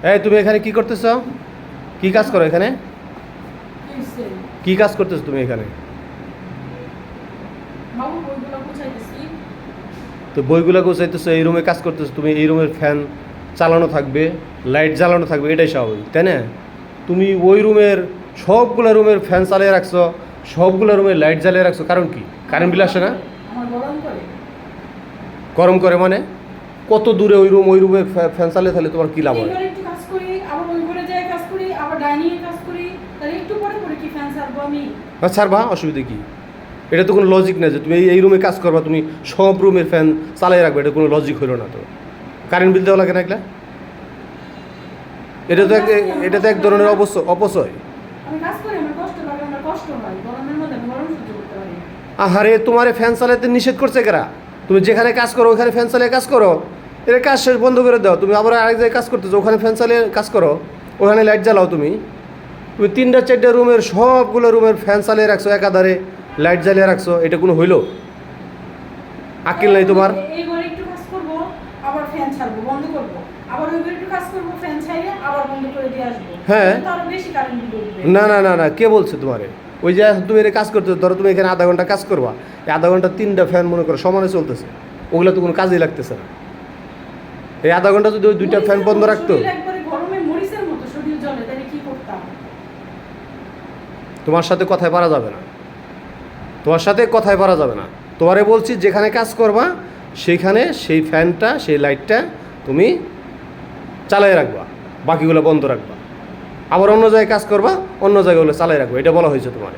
এই তুমি এখানে কি করতেছ? কি কাজ করো এখানে? কি কাজ করতেছো তুমি এখানে? তো বইগুলো গোছাইতেছো, এই রুমে কাজ করতেছো তুমি, এই রুমের ফ্যান চালানো থাকবে, লাইট জ্বালানো থাকবে, এটাই স্বাভাবিক, তাই না? তুমি ওই রুমের সবগুলো রুমের ফ্যান চালিয়ে রাখছো, সবগুলো রুমের লাইট জ্বালিয়ে রাখছো, কারণ কি? কারেন্ট বিল আসে না? গরম করে মানে? কত দূরে ওই রুমে ফ্যান চালিয়ে থাকলে তোমার কী লাভ হয়? ছাড়বা, অসুবিধা কি? এটা তো কোনো লজিক না যে তুমি এই রুমে কাজ করবা, তুমি সব রুমের ফ্যান চালিয়ে রাখবে, এটা কোনো লজিক হলো না তো। কারেন্ট বিল দেওয়া লাগে না এগুলা? এটা তো এক ধরনের অপচয়। আহারে, তোমারে ফ্যান চালাতে নিষেধ করছে কারা? তুমি যেখানে কাজ করো ওখানে ফ্যান চালিয়ে কাজ করো, এটা কাজ শেষ বন্ধ করে দাও। তুমি আবার আরেক জায়গায় কাজ করতেছো, ওখানে ফ্যান চালিয়ে কাজ করো, ওখানে লাইট জ্বালাও। তুমি 3-4টা রুমের সবগুলো রুমের ফ্যান চালিয়ে রাখছো, একাধারে লাইট জ্বালিয়ে রাখছো, এটা কোনো হইলো? আকিল নাই তোমার? হ্যাঁ, না না না না, কে বলছে তোমারে? ওই যে তুমি এটা কাজ করতে, ধরো তুমি এখানে আধা ঘন্টা কাজ করবা, এই আধা ঘন্টা 3টা ফ্যান মনে করো সমানে চলতেছে, ওগুলো তো কোনো কাজেই লাগতেছে না। এই আধা ঘন্টা যদি ওই 2টা ফ্যান বন্ধ রাখতো, তোমার সাথে কথায় পারা যাবে না, তোমার সাথে কথায় পারা যাবে না। তোমারে বলছি যেখানে কাজ করবা সেইখানে সেই ফ্যানটা, সেই লাইটটা তুমি চালাই রাখবা, বাকিগুলো বন্ধ রাখবা। আবার অন্য জায়গায় কাজ করবা, অন্য জায়গাগুলো চালাই রাখবা, এটা বলা হয়েছে তোমার।